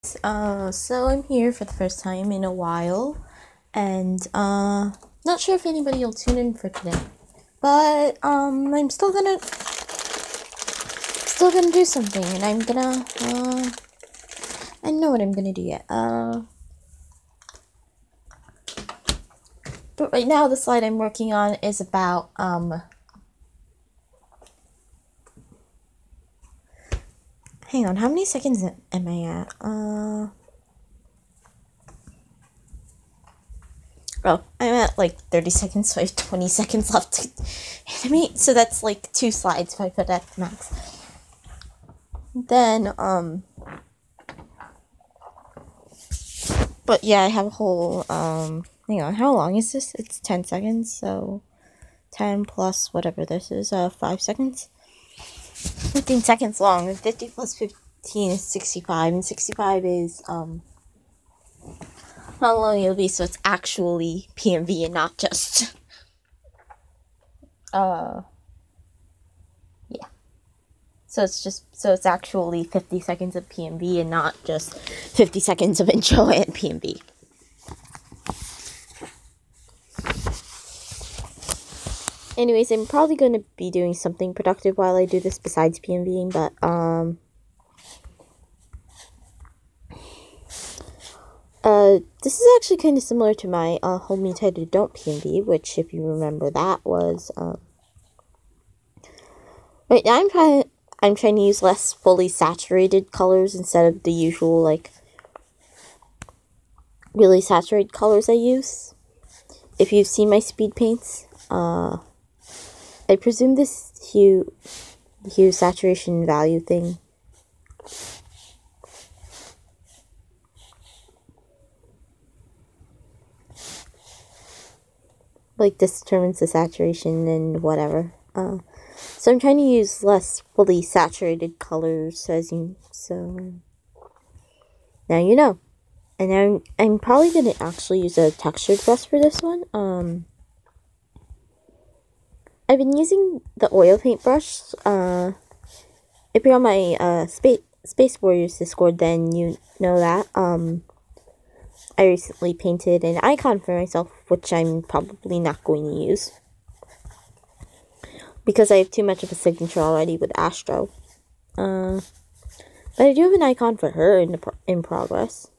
So I'm here for the first time in a while, and not sure if anybody will tune in for today, but I'm still gonna do something, and I don't know what I'm gonna do yet. But right now the slide I'm working on is about hang on, how many seconds am I at? Oh, I'm at like 30 seconds, so I have 20 seconds left to animate. So that's like 2 slides if I put at max. Then, but yeah, I have a whole, hang on, how long is this? It's 10 seconds, so 10 plus whatever this is, 5 seconds. 15 seconds long, and 50 plus 15 is 65, and 65 is, how long it'll be, so it's actually PMV and not just, yeah. So it's actually 50 seconds of PMV and not just 50 seconds of intro and PMV. Anyways, I'm probably going to be doing something productive while I do this besides PMVing, but, this is actually kind of similar to my, Hold Me Tighter Don't PMV, which, if you remember, that was, right now I'm trying to use less fully saturated colors instead of the usual, like, really saturated colors I use. If you've seen my speed paints, I presume this hue saturation value thing like this determines the saturation and whatever. So I'm trying to use less fully saturated colors, so now you know. And I'm probably gonna actually use a textured brush for this one. I've been using the oil paint brush. If you're on my Space Warriors Discord, then you know that. I recently painted an icon for myself, which I'm probably not going to use because I have too much of a signature already with Astro. But I do have an icon for her in progress.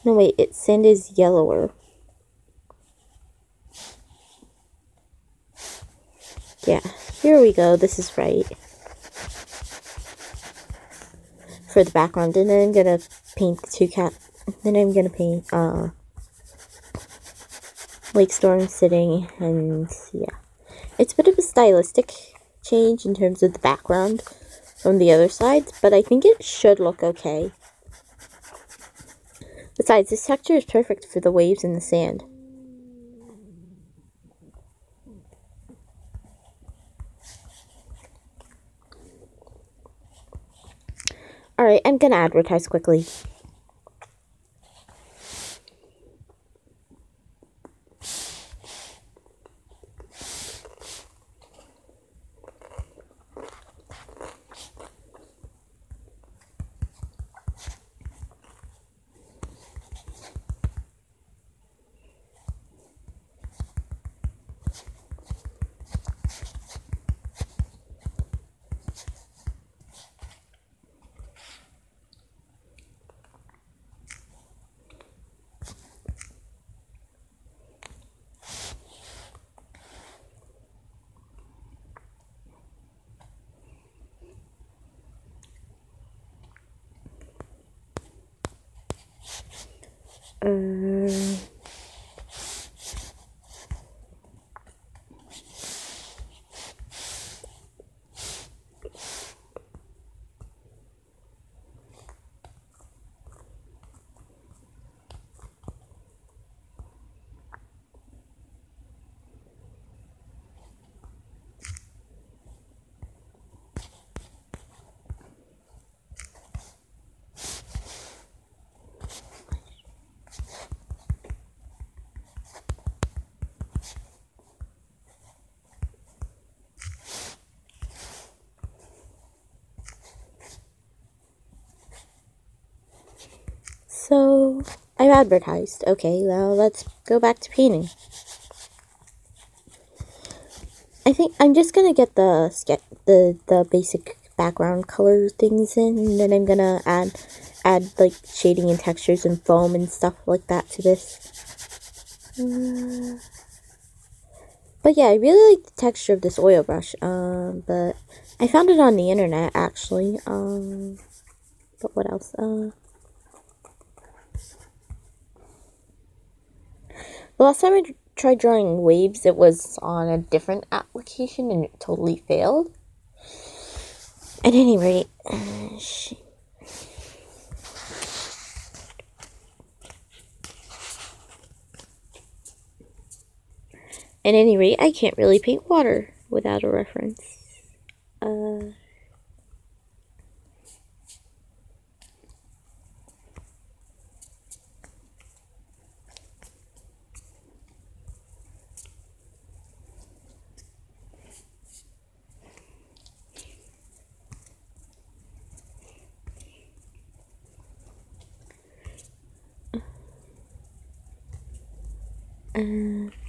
No, wait, its sand is yellower. Yeah, here we go. This is right. For the background, and then I'm gonna paint the 2 cat. Then I'm gonna paint Lake Storm sitting, and yeah, it's a bit of a stylistic change in terms of the background from the other sides, but I think it should look okay. Besides, this texture is perfect for the waves and the sand. Alright, I'm gonna advertise quickly. I've advertised. Okay, now let's go back to painting. I think I'm just gonna get the basic background color things in, and then I'm gonna add like shading and textures and foam and stuff like that to this. But yeah, I really like the texture of this oil brush. But I found it on the internet actually. But what else? The last time I tried drawing waves, it was on a different application and it totally failed. At any rate, I can't really paint water without a reference.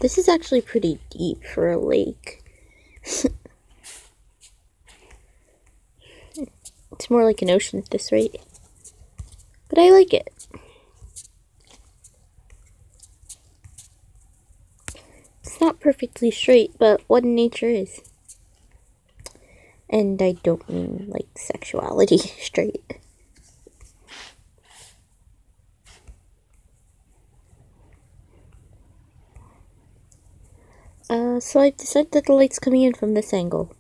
This is actually pretty deep for a lake. It's more like an ocean at this rate. But I like it. It's not perfectly straight, but what nature is. And I don't mean like sexuality straight. So I've decided that the light's coming in from this angle.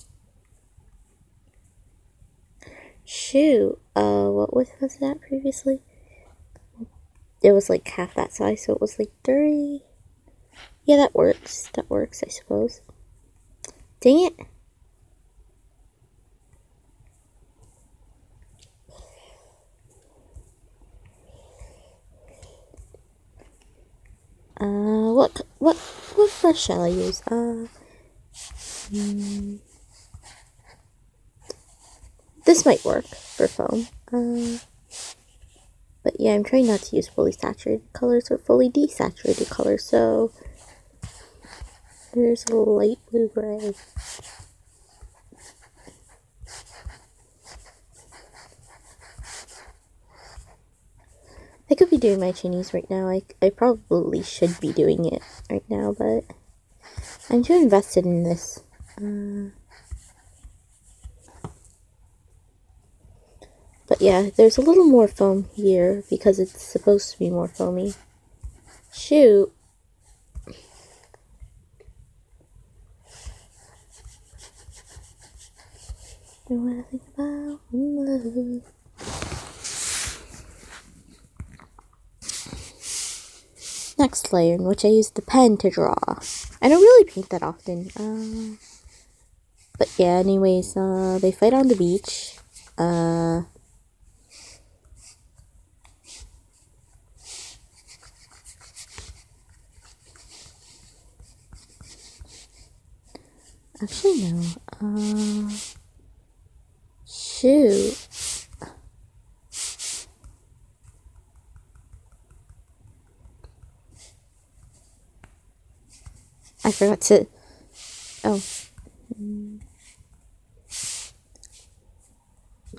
Shoot, what width was that previously? It was like half that size, so it was like 30. Yeah, that works. That works, I suppose. Dang it. What brush shall I use? This might work for foam. But yeah, I'm trying not to use fully saturated colors or fully desaturated colors, so there's a light blue-gray. I could be doing my Chinese right now. I probably should be doing it right now, but I'm too invested in this. But yeah, there's a little more foam here because it's supposed to be more foamy. Shoot. I wanna think about love. Next layer, in which I use the pen to draw. I don't really paint that often. But yeah, anyways, they fight on the beach. Actually, no. Shoot. I forgot to... Oh.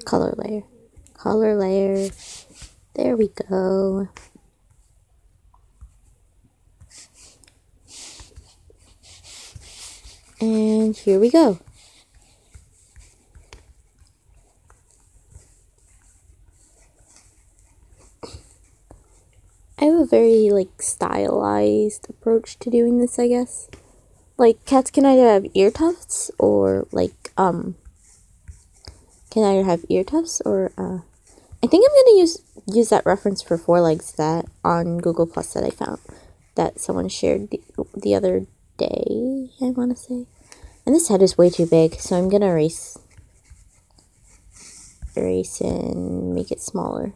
Color layer. Color layer. There we go. And here we go. I have a very, like, stylized approach to doing this, I guess. Like, cats can either have ear tufts or, like, can either have ear tufts or, I think I'm gonna use that reference for four legs that on Google Plus that I found that someone shared the other day, I want to say. And this head is way too big, so I'm gonna erase and make it smaller.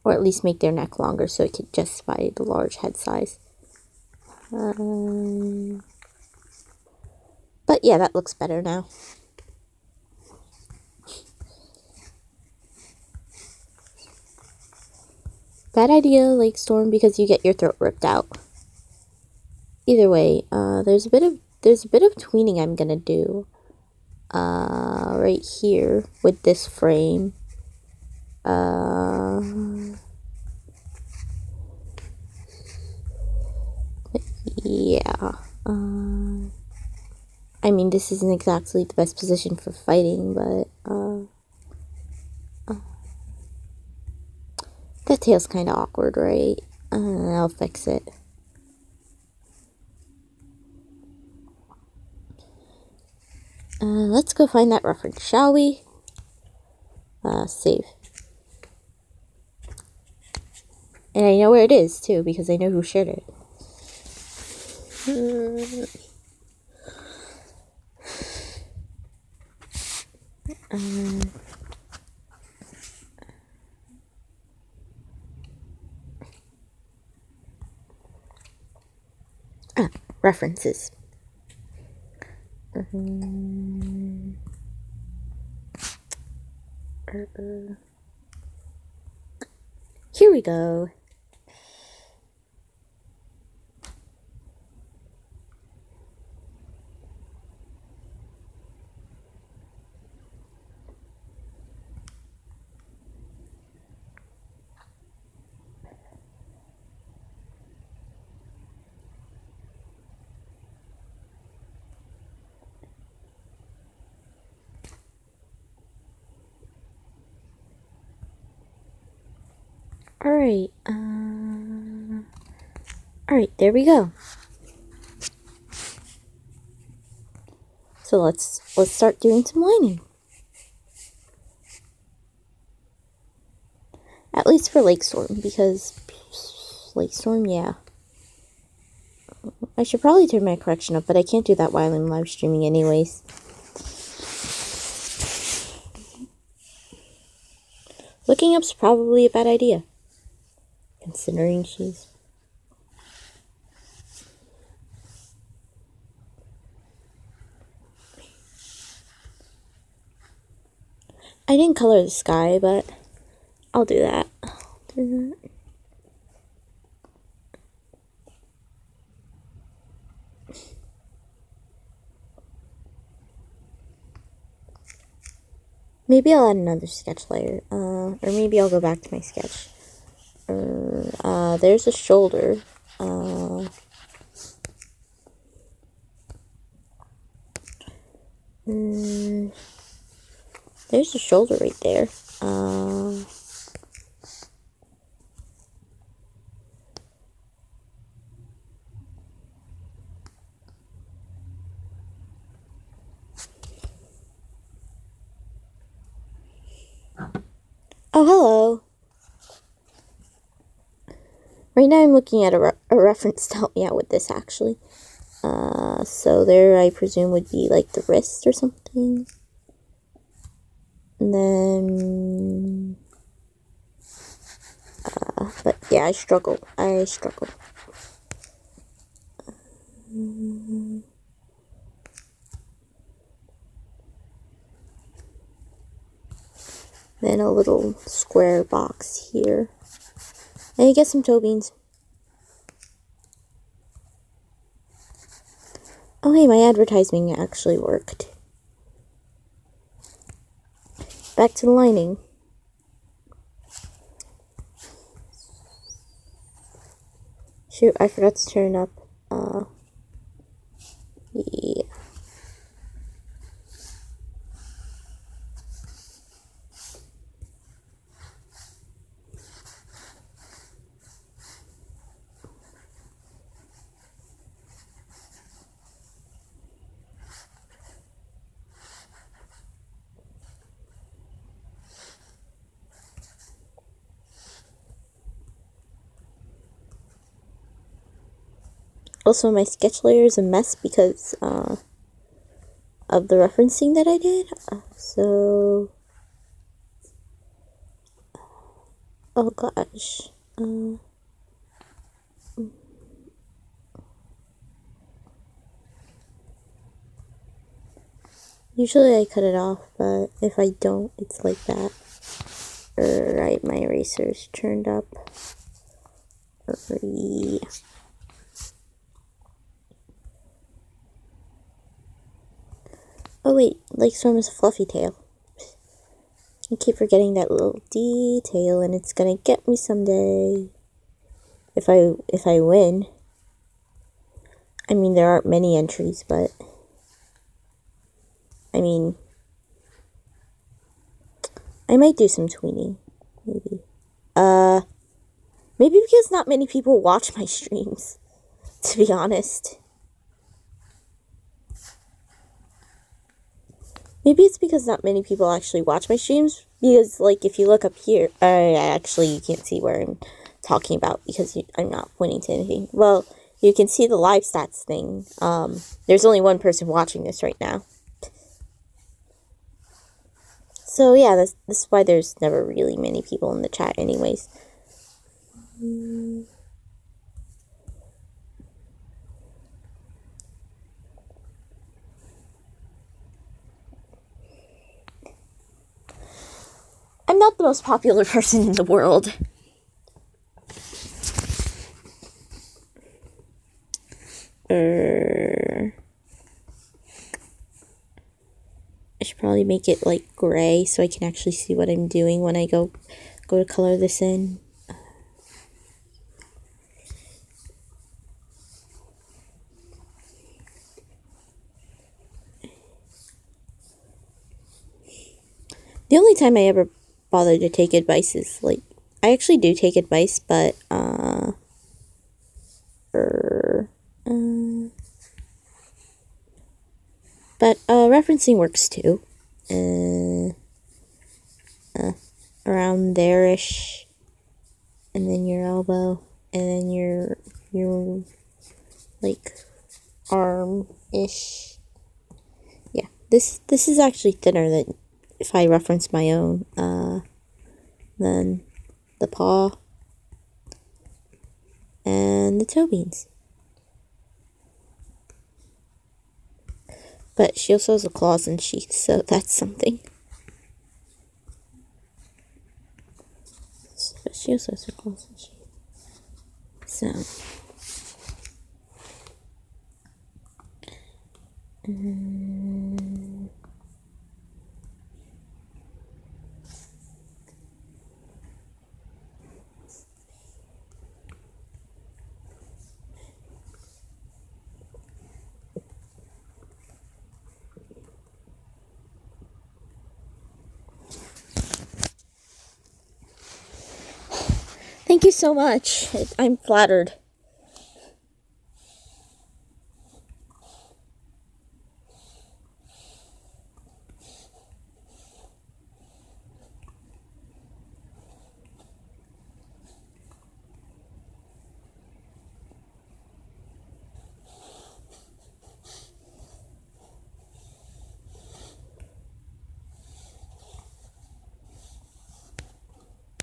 Or at least make their neck longer so it could justify the large head size. But yeah, that looks better now. Bad idea, Lake Storm, because you get your throat ripped out. Either way, there's a bit of tweening I'm gonna do. Right here with this frame. Yeah. I mean, this isn't exactly the best position for fighting, but, that tail's kind of awkward, right? I'll fix it. Let's go find that reference, shall we? Save. And I know where it is, too, because I know who shared it. References. Here we go. Alright, alright, there we go. So let's start doing some lining. At least for Lake Storm, because Lake Storm, yeah. I should probably turn my correction up, but I can't do that while I'm live streaming anyways. Looking up's probably a bad idea, considering she's... I didn't color the sky, but I'll do that. Maybe I'll add another sketch layer, or maybe I'll go back to my sketch. There's a shoulder. There's a shoulder right there. Oh, hello. Right now I'm looking at a reference to help me out with this, actually. So there, I presume, would be, like, the wrist or something. And then... but, yeah, I struggle. Then a little square box here. And you get some toe beans. Oh, hey, my advertising actually worked. Back to the lining. Shoot, I forgot to turn up, yeah. Also, my sketch layer is a mess because, of the referencing that I did. So... oh gosh. Usually I cut it off, but if I don't, it's like that. Right, my eraser's turned up. Hurry. Oh wait, Lake Storm is a fluffy tail. I keep forgetting that little detail, and it's gonna get me someday. If I win. I mean, there aren't many entries, but I mean, I might do some tweening, maybe. Maybe because not many people watch my streams, to be honest. Maybe it's because not many people actually watch my streams, because, like, if you look up here, actually, you can't see where I'm talking about, because I'm not pointing to anything. Well, you can see the live stats thing. There's only one person watching this right now. So, yeah, this is why there's never really many people in the chat anyways. I'm not the most popular person in the world. I should probably make it like gray so I can actually see what I'm doing when I go to color this in. The only time I ever bother to take advice is, like, I actually do take advice, but referencing works too. Around there-ish, and then your elbow, and then your like arm-ish. Yeah, this is actually thinner than if I reference my own, than the paw and the toe beans. But she also has a claws and sheath, so that's something. But she also has her claws and sheath. So. Thank you so much. I'm flattered.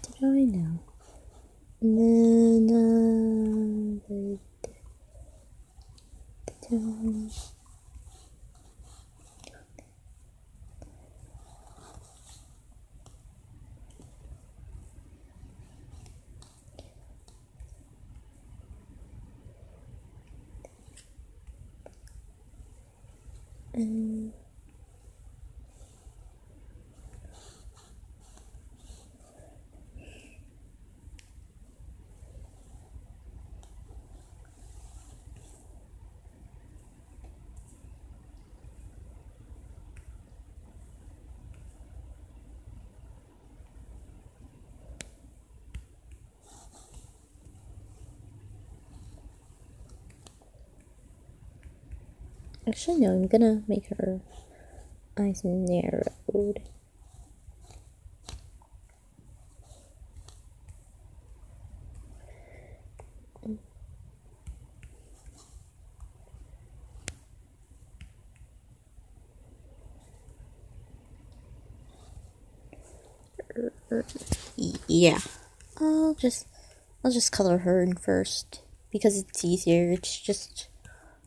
Did I know? And then, the tone. Actually, no, I'm gonna make her eyes narrowed. Yeah, I'll just color her in first because it's easier. It's just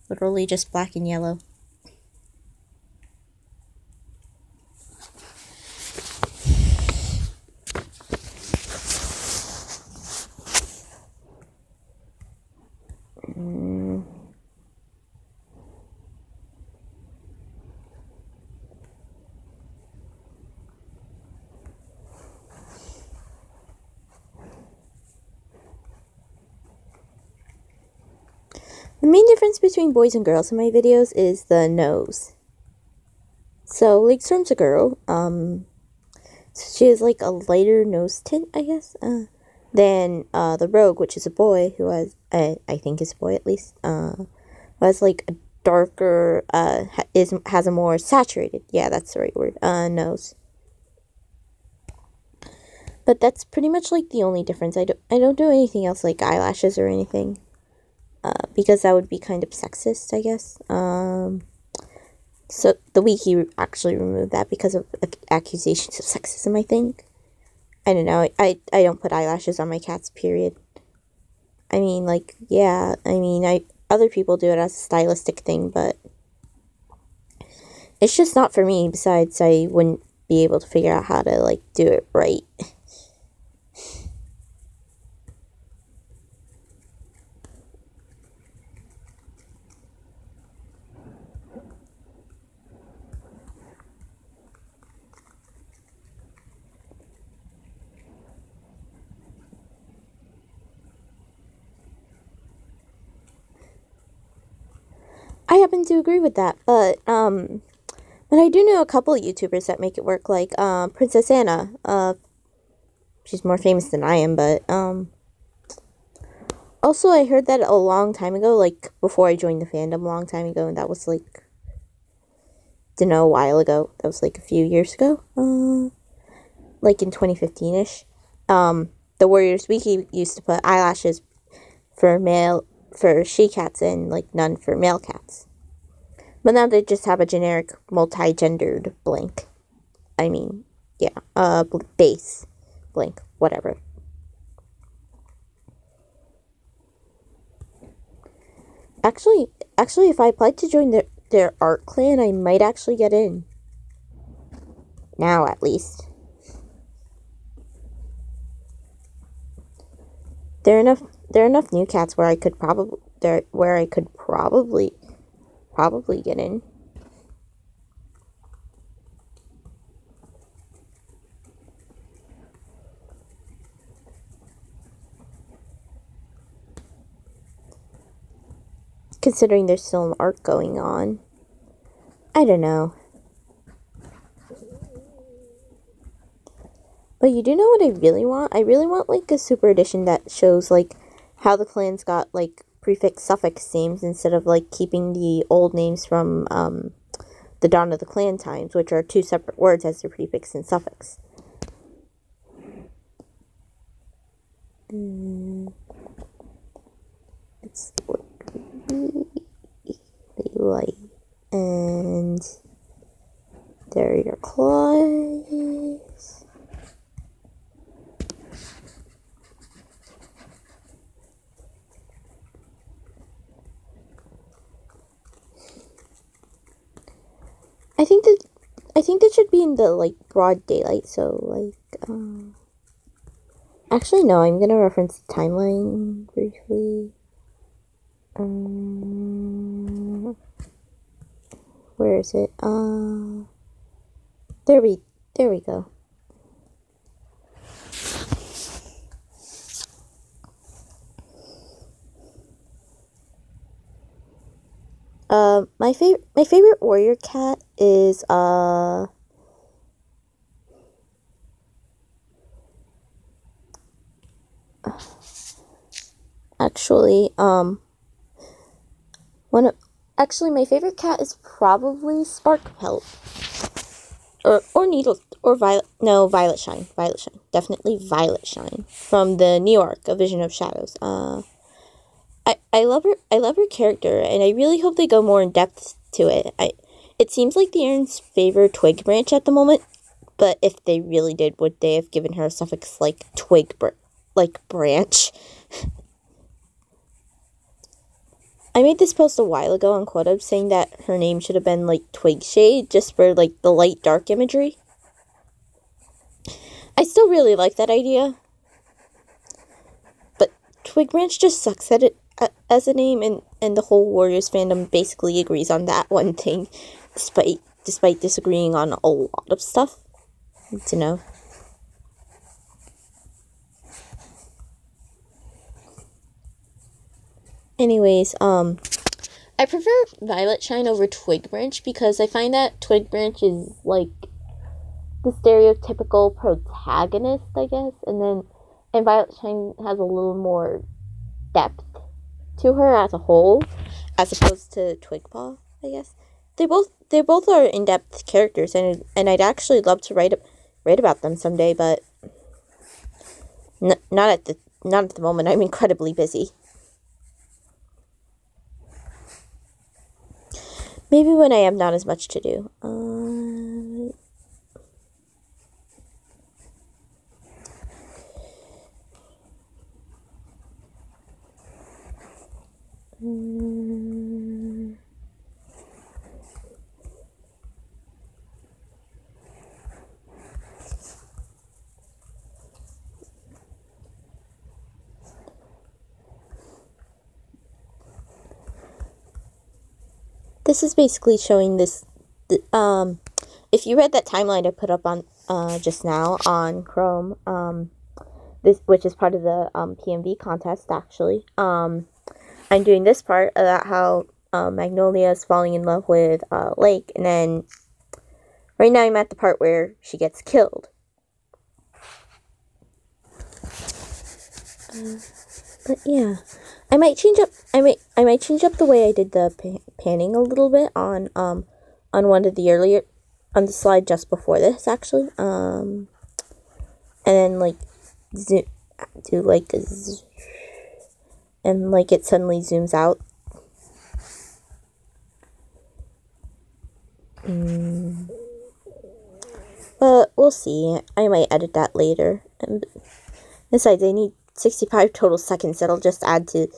literally just black and yellow. The main difference between boys and girls in my videos is the nose. So, like, Storm's a girl, so she has, like, a lighter nose tint, I guess, than, the Rogue, which is a boy, who has, I think is a boy at least, who has, like, a darker, has a more saturated, yeah, that's the right word, nose. But that's pretty much, like, the only difference. I don't do anything else, like eyelashes or anything, because that would be kind of sexist, I guess, so the wiki actually removed that because of accusations of sexism, I think. I don't know. I don't put eyelashes on my cats, period. I mean, like, yeah, I mean, other people do it as a stylistic thing, but it's just not for me. Besides, I wouldn't be able to figure out how to, like, do it right. I happen to agree with that, but I do know a couple of YouTubers that make it work, like, Princess Anna. She's more famous than I am, but, also, I heard that a long time ago, like, before I joined the fandom a long time ago, and that was, like, don't know, a while ago. That was, like, a few years ago, like, in 2015-ish. The Warriors Wiki used to put eyelashes for she-cats and, like, none for male cats. But now they just have a generic multi-gendered blank. I mean, yeah, base blank, whatever. Actually, if I applied to join their art clan, I might actually get in. Now, at least. There are enough new cats where I could probably get in. Considering there's still an arc going on. I don't know. But you do know what I really want? I really want, like, a super edition that shows, like, how the clans got, like, prefix suffix names instead of, like, keeping the old names from, the Dawn of the Clan times, which are two separate words as their prefix and suffix. It's really light. And there are your claws. I think that should be in the, like, broad daylight, so, like, actually, no, I'm gonna reference the timeline briefly. Where is it? There we go. My favorite warrior cat is, actually, my favorite cat is probably Sparkpelt. Or Needle, or Violet Shine, definitely Violet Shine, from the New York, A Vision of Shadows. I love her character, and I really hope they go more in depth to it. It seems like the Aaron's favorite twig branch at the moment, but if they really did, would they have given her a suffix like branch? I made this post a while ago on Quotub saying that her name should have been, like, Twig Shade, just for, like, the light-dark imagery. I still really like that idea. But Twig Branch just sucks at it as a name, and the whole Warriors fandom basically agrees on that one thing, despite disagreeing on a lot of stuff. You know. Anyways, I prefer Violet Shine over Twig Branch because I find that Twig Branch is like the stereotypical protagonist, I guess, and Violet Shine has a little more depth to her as a whole, as opposed to Twigpaw, I guess. They both are in depth characters, and I'd actually love to write about them someday, but not at the moment. I'm incredibly busy. Maybe when I have not as much to do. This is basically showing this. If you read that timeline I put up on just now on Chrome, this, which is part of the PMV contest, actually. I'm doing this part about how Magnolia is falling in love with Lake, and then right now I'm at the part where she gets killed. But yeah, I might change up. I might change up the way I did the panning a little bit on one of the earlier, on the slide just before this, actually. And then like do like a and like it suddenly zooms out. But we'll see. I might edit that later. And besides, I need 65 total seconds. That'll just add to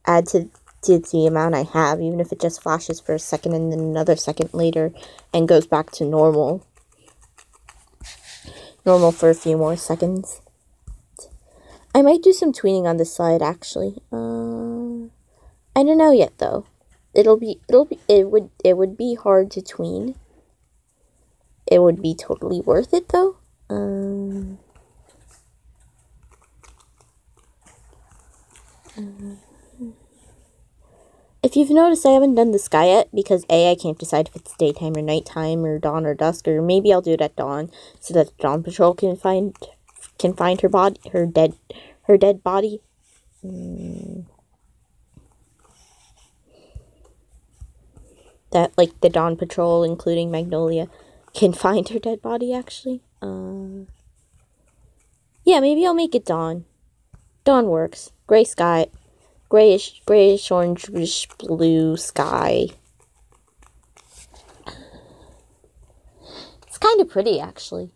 the amount I have, even if it just flashes for a second and then another second later and goes back to normal for a few more seconds. I might do some tweening on this side, actually. I don't know yet, though. It would be hard to tween. It would be totally worth it, though. If you've noticed, I haven't done the sky yet because A, I can't decide if it's daytime or nighttime or dawn or dusk, or maybe I'll do it at dawn so that the Dawn Patrol can find her body, her dead body. That like the Dawn Patrol, including Magnolia, can find her dead body. Actually, yeah, maybe I'll make it dawn. Dawn works. Gray sky. Grayish, orange, blue sky. It's kind of pretty, actually.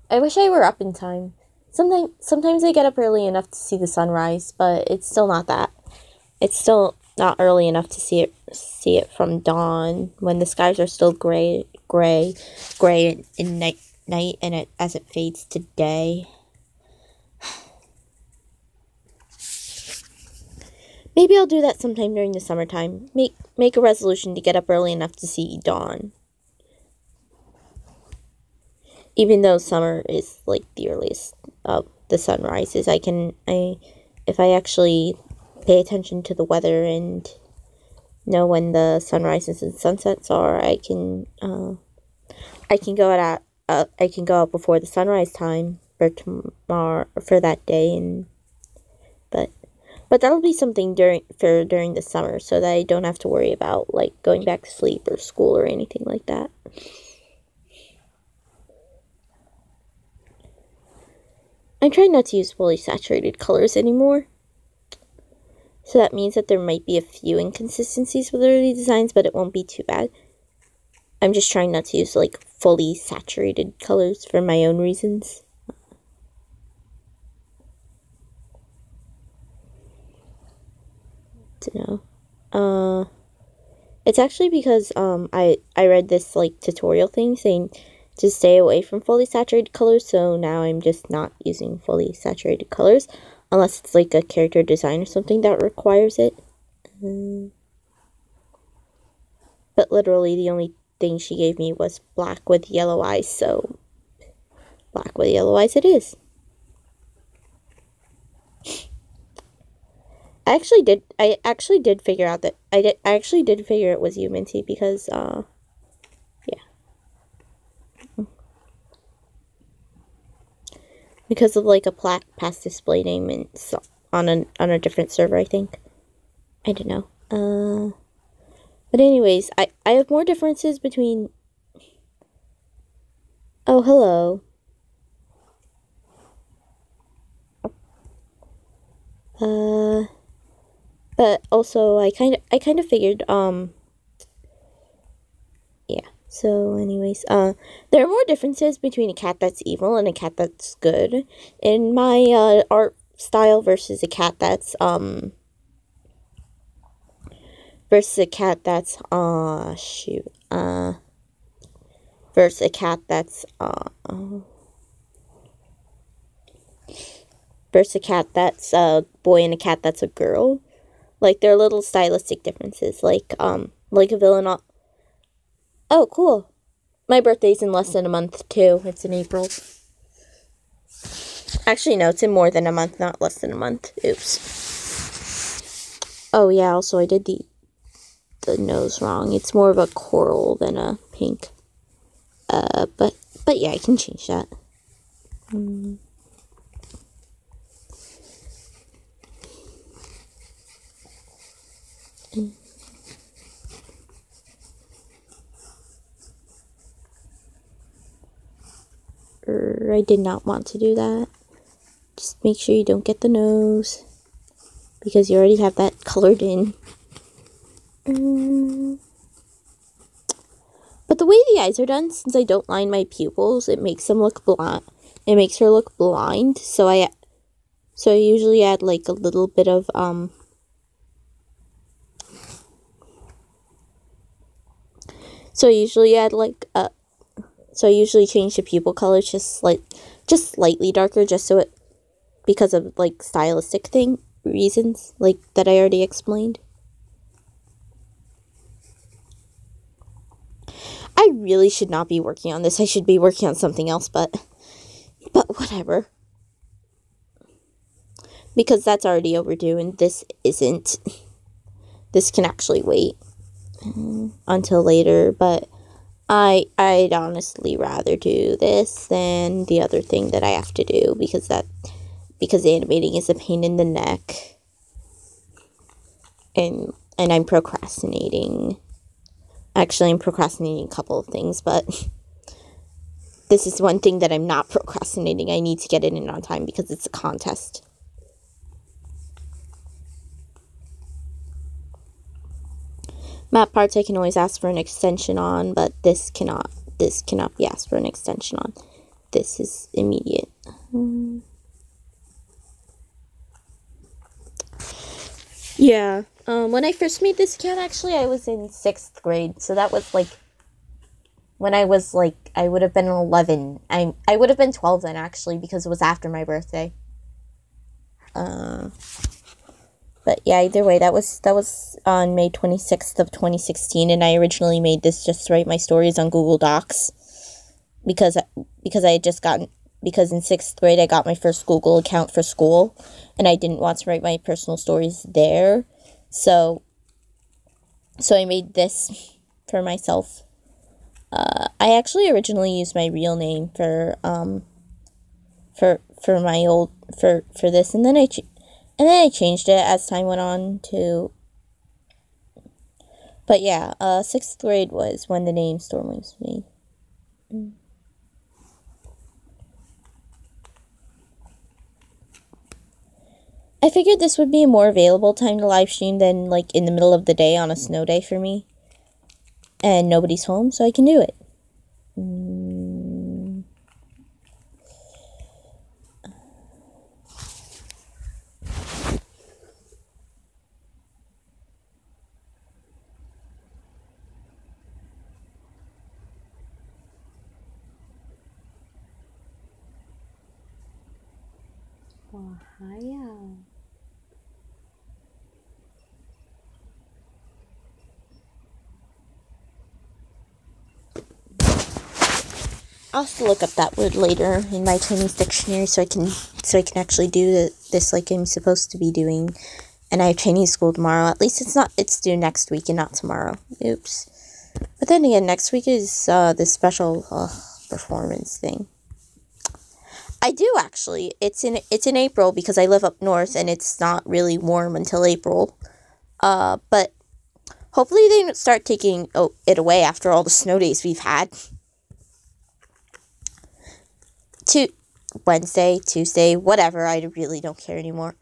I wish I were up in time. Sometimes I get up early enough to see the sunrise, but it's still not that. It's still not early enough to see it from dawn when the skies are still gray in night, and as it fades to day. Maybe I'll do that sometime during the summertime. Make a resolution to get up early enough to see dawn. Even though summer is like the earliest of the sunrises, if I actually pay attention to the weather and know when the sunrises and sunsets are, I can go out before the sunrise time for tomorrow, for that day, but that'll be something during the summer, so that I don't have to worry about like going back to sleep or school or anything like that. I'm trying not to use fully saturated colors anymore. So that means that there might be a few inconsistencies with early designs, but it won't be too bad. I'm just trying not to use like fully saturated colors for my own reasons. To know. It's actually because I read this like tutorial thing saying to stay away from fully saturated colors, so now I'm just not using fully saturated colors unless it's like a character design or something that requires it. But literally the only thing she gave me was black with yellow eyes, so black with yellow eyes it is. I actually did figure out that I actually did figure it was you, Minty, because yeah, because of like a past display name and so, on a different server, I think. I don't know. But anyways, I have more differences between. Oh, hello. But also I kind of figured yeah. So anyways, there are more differences between a cat that's evil and a cat that's good in my art style versus a cat that's versus a cat that's versus a cat that's versus a cat that's a boy and a cat that's a girl. Like, there are little stylistic differences. Like a villain. Oh, cool. My birthday's in less than a month, too. It's in April. Actually, no, it's in more than a month, not less than a month. Oops. Oh, yeah, also, I did the nose wrong. It's more of a coral than a pink. But yeah, I can change that. I did not want to do that. Just make sure you don't get the nose, because you already have that colored in. But the way the eyes are done, since I don't line my pupils, it makes them look blind. It makes her look blind. So I usually add like a little bit of So I usually add like so I usually change the pupil color just slightly darker, just so it, because of like stylistic reasons like that I already explained. I really should not be working on this. I should be working on something else, but whatever. Because that's already overdue and this isn't. This can actually wait until later, but I'd honestly rather do this than the other thing that I have to do, because animating is a pain in the neck, and I'm procrastinating. Actually, I'm procrastinating a couple of things, but this is one thing that I'm not procrastinating. I need to get it in on time because it's a contest. Map parts I can always ask for an extension on, but this cannot be asked for an extension on. This is immediate. Yeah. When I first made this account, actually, I was in 6th grade, so that was like when I was like, I would have been 11. I would have been 12 then, actually, because it was after my birthday. But yeah, either way, that was on May 26th of 2016, and I originally made this just to write my stories on Google Docs, because I had just gotten, because in 6th grade I got my first Google account for school, and I didn't want to write my personal stories there, so I made this for myself. I actually originally used my real name for my old, for this, and then I changed it as time went on to. But yeah, 6th grade was when the name Storm was made. I figured this would be a more available time to live stream than like in the middle of the day on a snow day for me. And nobody's home, so I can do it. Ohio. I'll have to look up that word later in my Chinese dictionary so I can actually do this like I'm supposed to be doing, And I have Chinese school tomorrow. At least it's due next week and not tomorrow. Oops. But then again, next week is this special performance thing. I do actually. It's in April because I live up north and it's not really warm until April. But hopefully they don't start taking it away after all the snow days we've had. Wednesday, Tuesday, whatever. I really don't care anymore.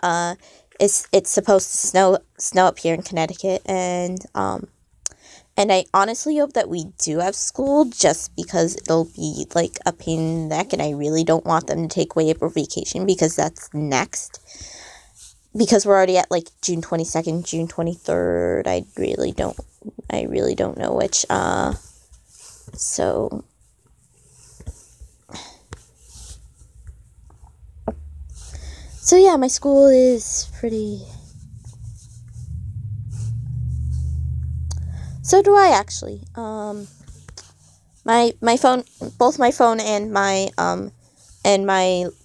It's supposed to snow up here in Connecticut, and I honestly hope that we do have school, just because it'll be like a pain in the neck, and I really don't want them to take away April vacation because that's next. Because we're already at like June 22nd, June 23rd. I really don't know which. So yeah, my school is pretty. So do I actually. My phone, both my phone and my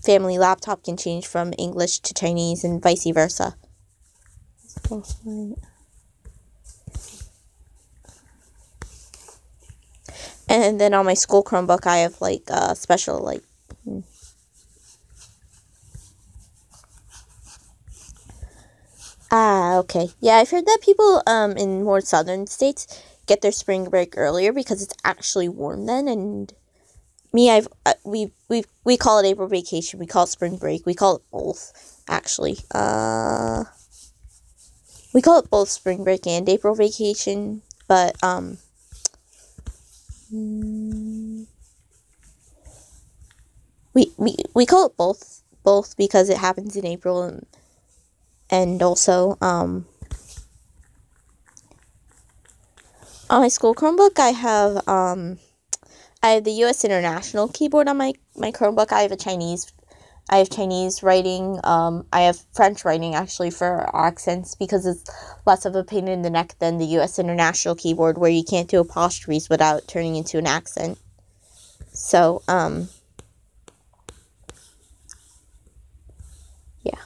family laptop can change from English to Chinese and vice versa. And then on my school Chromebook, I have like special like. Okay. Yeah, I've heard that people in more southern states get their spring break earlier because it's actually warm then, and me, we call it April vacation, we call it spring break, we call it both, actually. We call it both spring break and April vacation, but we call it both because it happens in April, and also on my school Chromebook I have the U.S. International keyboard on my Chromebook. I have Chinese writing. I have French writing actually for accents because it's less of a pain in the neck than the U.S. International keyboard where you can't do apostrophes without turning into an accent. So yeah.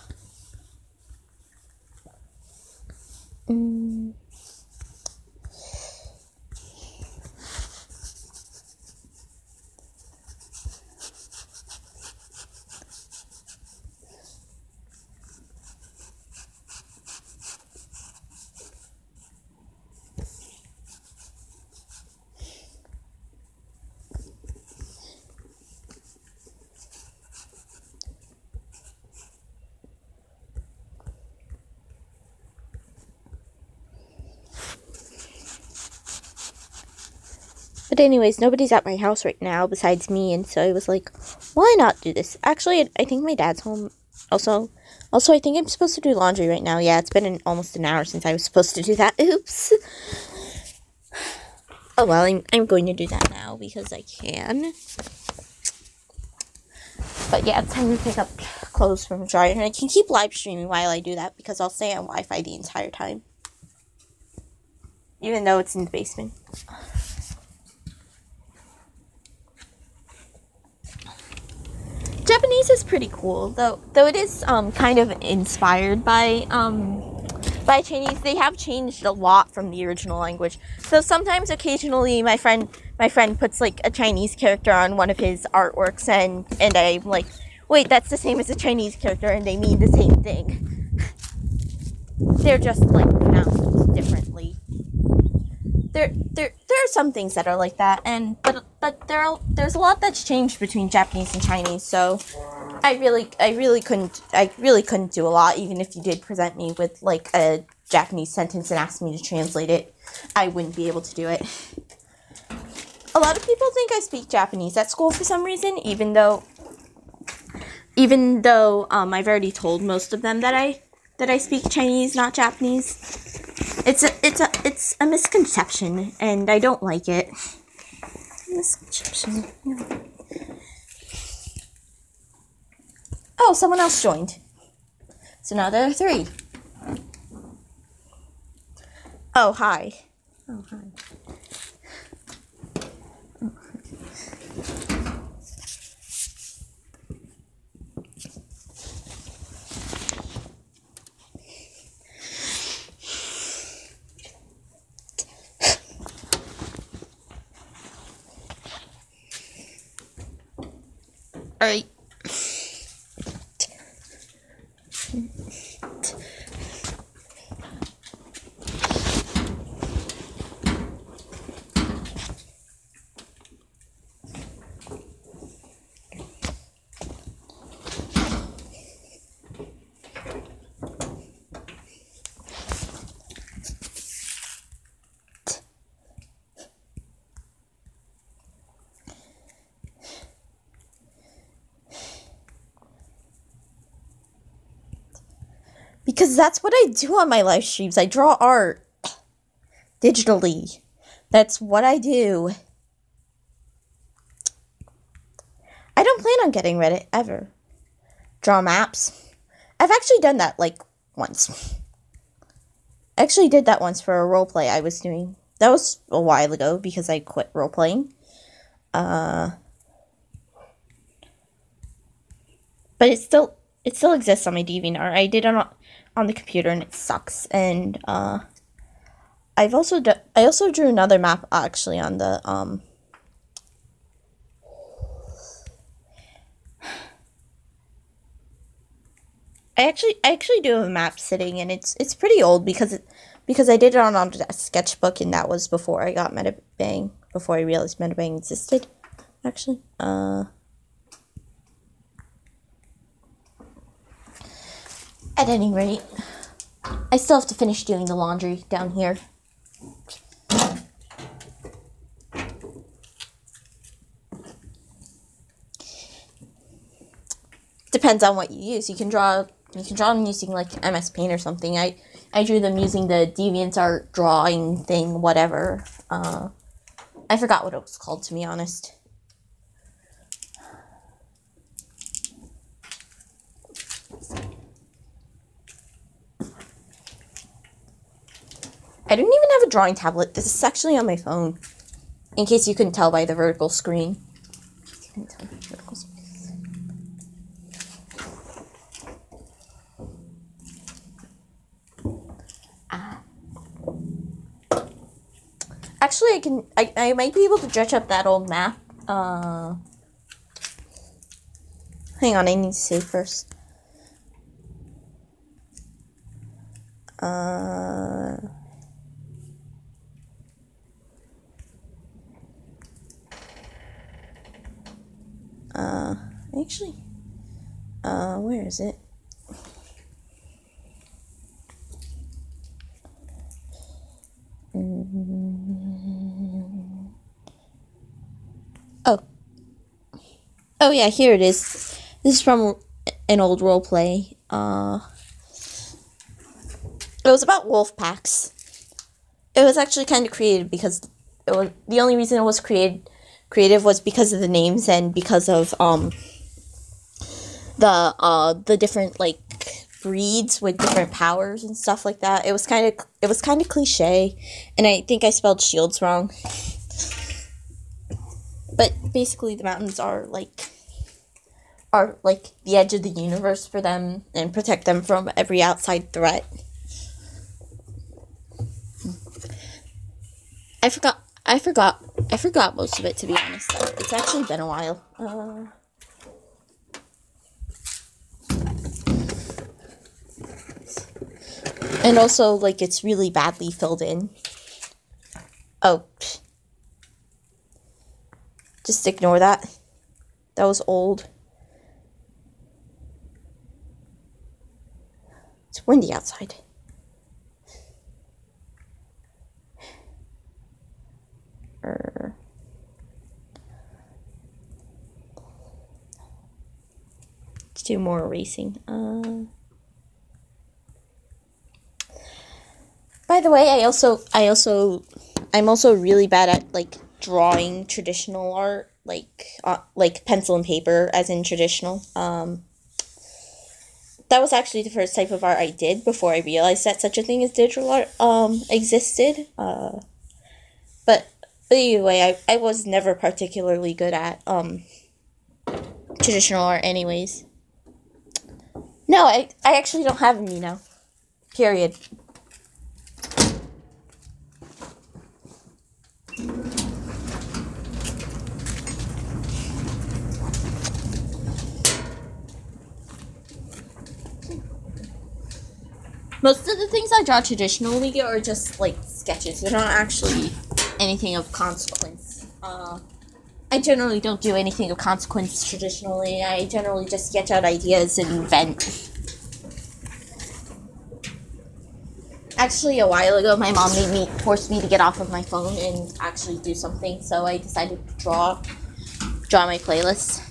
But anyways, nobody's at my house right now besides me, and so I was like, why not do this? Actually, I think my dad's home. Also, I think I'm supposed to do laundry right now. Yeah, it's been almost an hour since I was supposed to do that. Oops. Oh well, I'm going to do that now because I can. But yeah, it's time to pick up clothes from the dryer, and I can keep live streaming while I do that because I'll stay on Wi-Fi the entire time, even though it's in the basement. Japanese is pretty cool, though it is kind of inspired by Chinese. They have changed a lot from the original language. So sometimes, occasionally, my friend puts like a Chinese character on one of his artworks, and I'm like, wait, that's the same as a Chinese character, and they mean the same thing. They're just like pronounced differently. There are some things that are like that, but there's a lot that's changed between Japanese and Chinese. So I really couldn't do a lot, even if you did present me with like a Japanese sentence and asked me to translate it. I wouldn't be able to do it. A lot of people think I speak Japanese at school for some reason, even though I've already told most of them that I speak Chinese, not Japanese. It's a misconception, and I don't like it. Misconception. Yeah. Oh, someone else joined. So now there are 3. Oh, hi. Oh, hi. Alright. Because that's what I do on my live streams. I draw art digitally. That's what I do. I don't plan on getting Reddit ever. Draw maps. I've actually done that like once. I actually did that once for a roleplay I was doing. That was a while ago because I quit roleplaying. But it still exists on my DeviantArt. I did it on the computer and it sucks. And I also drew another map actually on the I actually do have a map sitting, and it's pretty old because I did it on a sketchbook, and that was before I got Metabang, before I realized Metabang existed, actually. At any rate, I still have to finish doing the laundry down here. Depends on what you use. You can draw them using like MS Paint or something. I drew them using the DeviantArt drawing thing, whatever. I forgot what it was called, to be honest. I don't even have a drawing tablet. This is actually on my phone. In case you couldn't tell by the vertical screen. Actually, I might be able to dredge up that old map. Hang on, I need to save first. Actually, where is it? Oh yeah, here it is. This is from an old roleplay. It was about wolf packs. It was actually kind of creative because it was the only reason it was creative was because of the names and because of the different like breeds with different powers and stuff like that. It was kind of cliche, and I think I spelled shields wrong. But basically, the mountains are like the edge of the universe for them and protect them from every outside threat. I forgot most of it, to be honest. It's actually been a while. And also, like, it's really badly filled in. Oh. Just ignore that. That was old. It's windy outside. Let's do more erasing. By the way, I'm also really bad at like drawing traditional art, like pencil and paper, as in traditional. That was actually the first type of art I did before I realized that such a thing as digital art existed. But either way, I was never particularly good at traditional art anyways. No, I actually don't have any now. Period. Most of the things I draw traditionally are just like sketches. They're not actually anything of consequence. I generally don't do anything of consequence traditionally. I generally just sketch out ideas and invent. Actually, a while ago, my mom forced me to get off of my phone and actually do something, so I decided to draw my playlist.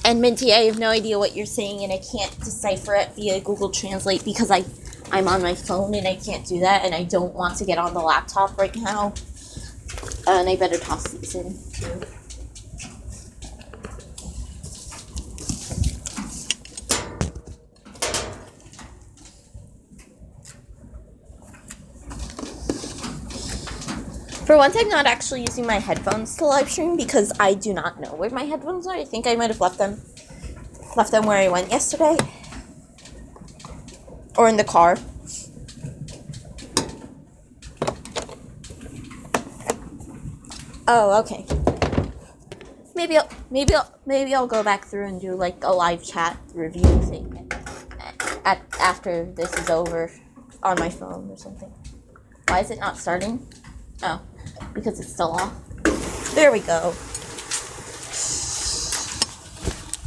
And Minty, I have no idea what you're saying, and I can't decipher it via Google Translate because I'm on my phone and I can't do that, and I don't want to get on the laptop right now. And I better toss these in too. For once, I'm not actually using my headphones to live stream because I do not know where my headphones are. I think I might have left them where I went yesterday. Or in the car. Oh, okay. Maybe I'll go back through and do like a live chat review thing after this is over on my phone or something. Why is it not starting? Oh, because it's still off. There we go.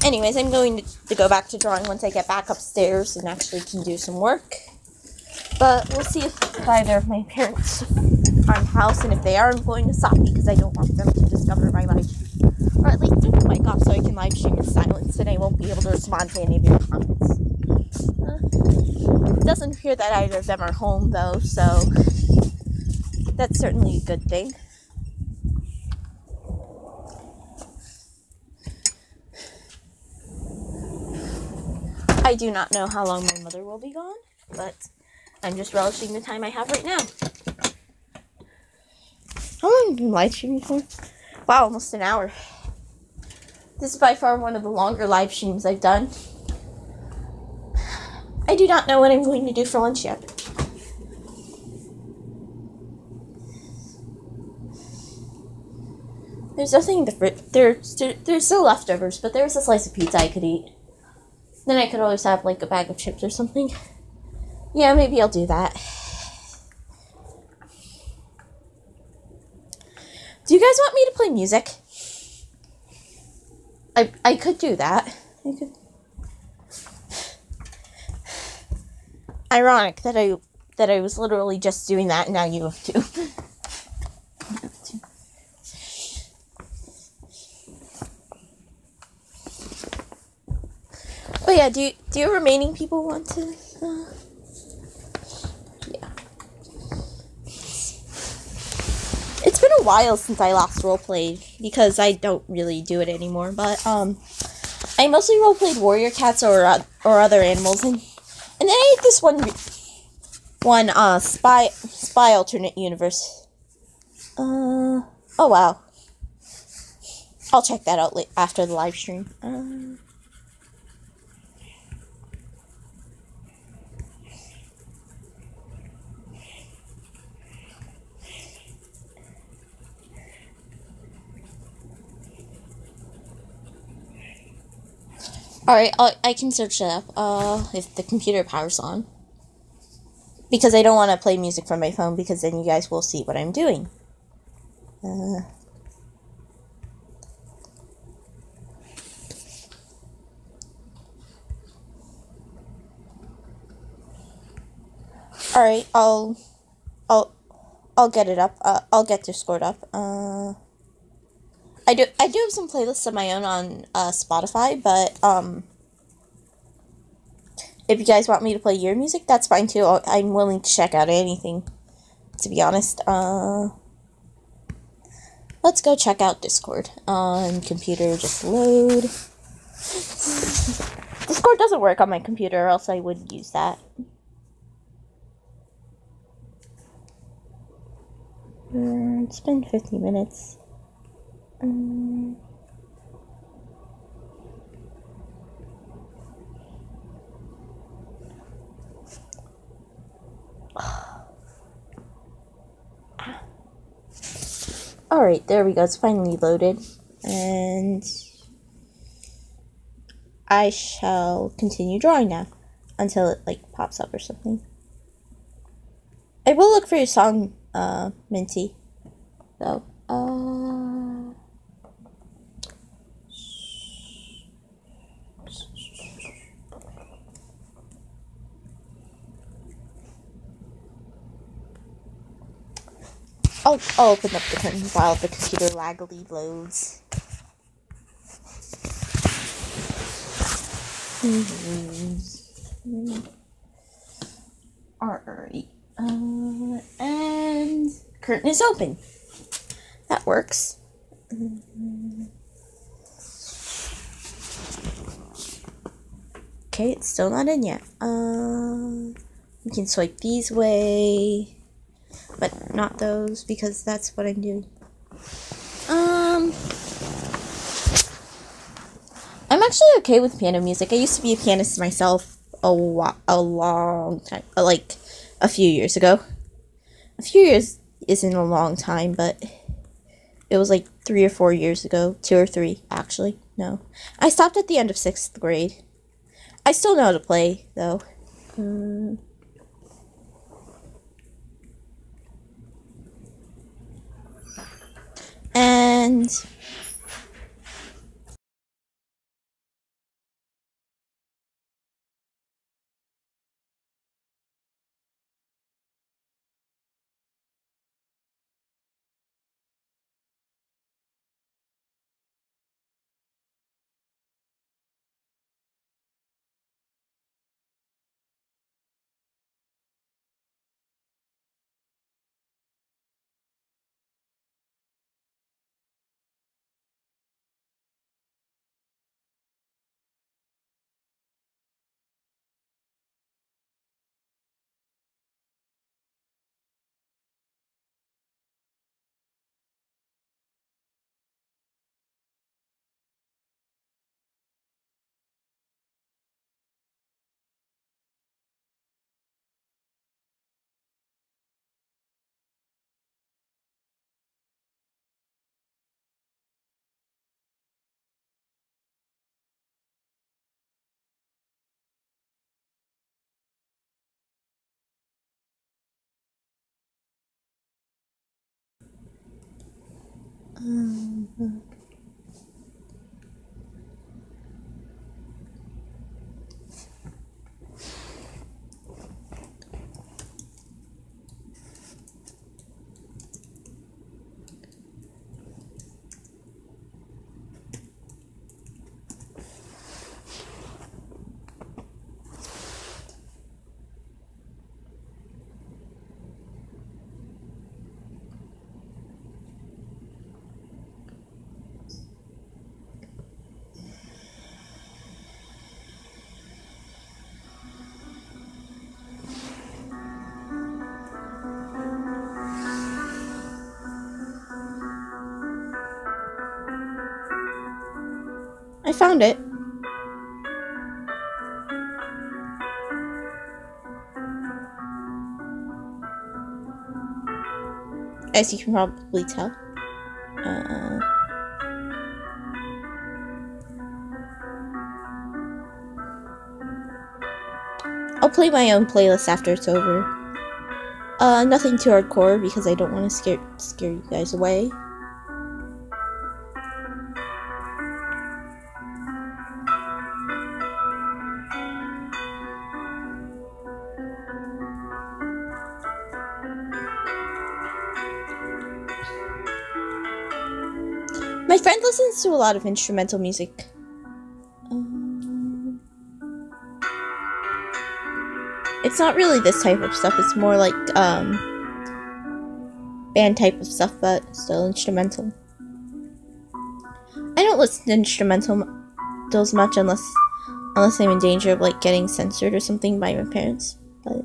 Anyways, I'm going to go back to drawing once I get back upstairs and actually can do some work. But we'll see if either of my parents are in the house, and if they are, I'm going to stop because I don't want them to discover my live stream. Or at least turn the mic off so I can live stream in silence and I won't be able to respond to any of your comments. It doesn't appear that either of them are home though, so that's certainly a good thing. I do not know how long my mother will be gone, but I'm just relishing the time I have right now. How long have you been live streaming for? Wow, almost an hour. This is by far one of the longer live streams I've done. I do not know what I'm going to do for lunch yet. There's nothing in the fridge. There's still leftovers, but there's a slice of pizza I could eat. Then I could always have like a bag of chips or something. Yeah, maybe I'll do that. Do you guys want me to play music? I could do that. Ironic that I was literally just doing that and now you have to. Oh yeah, do you remaining people want to? Yeah. It's been a while since I last roleplayed because I don't really do it anymore. But I mostly roleplayed warrior cats or other animals, and then I had this one spy alternate universe. Oh wow. I'll check that out after the live stream. Alright, I can search it up, if the computer power's on. Because I don't want to play music from my phone, because then you guys will see what I'm doing. Alright, I'll get it up, I'll get Discord up, I do have some playlists of my own on Spotify, but if you guys want me to play your music, that's fine too. I'm willing to check out anything, to be honest. Let's go check out Discord on computer. Just load. Discord doesn't work on my computer, or else I would use that. It's been 50 minutes. Alright, there we go. It's finally loaded. And I shall continue drawing now. until it like pops up or something. I will look for your song, Minty, though. I'll open up the curtain while the computer laggily loads. Alright. And curtain is open. That works. Okay, it's still not in yet. We can swipe these away, but not those because that's what I'm doing. I'm actually okay with piano music. I used to be a pianist myself a long time, like a few years ago. A few years isn't a long time, but it was like 3 or 4 years ago. 2 or 3, actually. No. I stopped at the end of 6th grade. I still know how to play, though. And I found it. As you can probably tell. I'll play my own playlist after it's over. Nothing too hardcore because I don't want to scare you guys away. My friend listens to a lot of instrumental music. It's not really this type of stuff, it's more like, band type of stuff, but still instrumental. I don't listen to instrumentals much unless I'm in danger of, like, getting censored or something by my parents, but,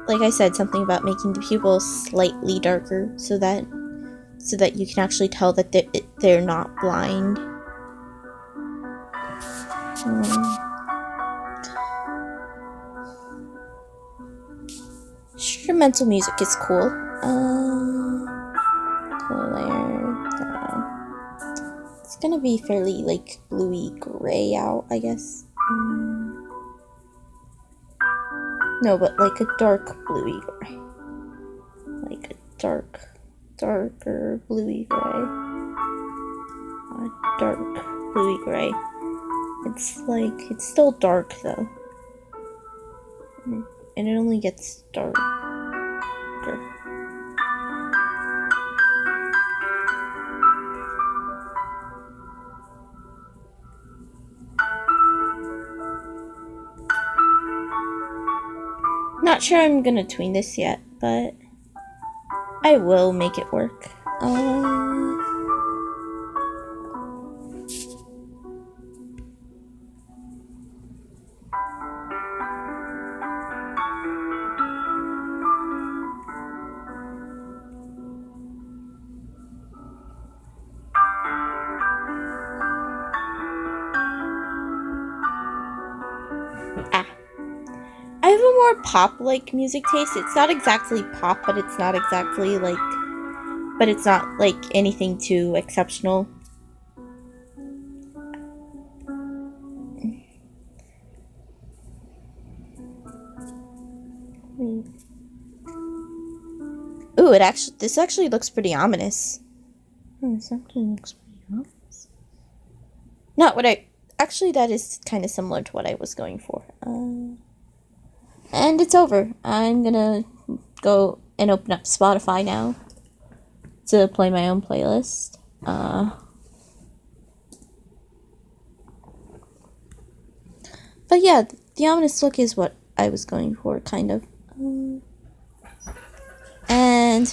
like I said, something about making the pupils slightly darker so that you can actually tell that they're not blind. Instrumental music is cool. Let's gonna be fairly like bluey gray out, I guess. No, but like a dark bluey gray. Like a darker bluey gray. Dark bluey gray. It's still dark though. And it only gets darker. Not sure I'm gonna tween this yet, but I will make it work. I have a more pop-like music taste. It's not exactly pop, but it's not exactly like... But it's not, like, anything too exceptional. Ooh, this actually looks pretty ominous. This actually looks pretty ominous. Not what I... Actually, that is kind of similar to what I was going for. And it's over. I'm gonna go and open up Spotify now to play my own playlist. But yeah, the ominous look is what I was going for, kind of. And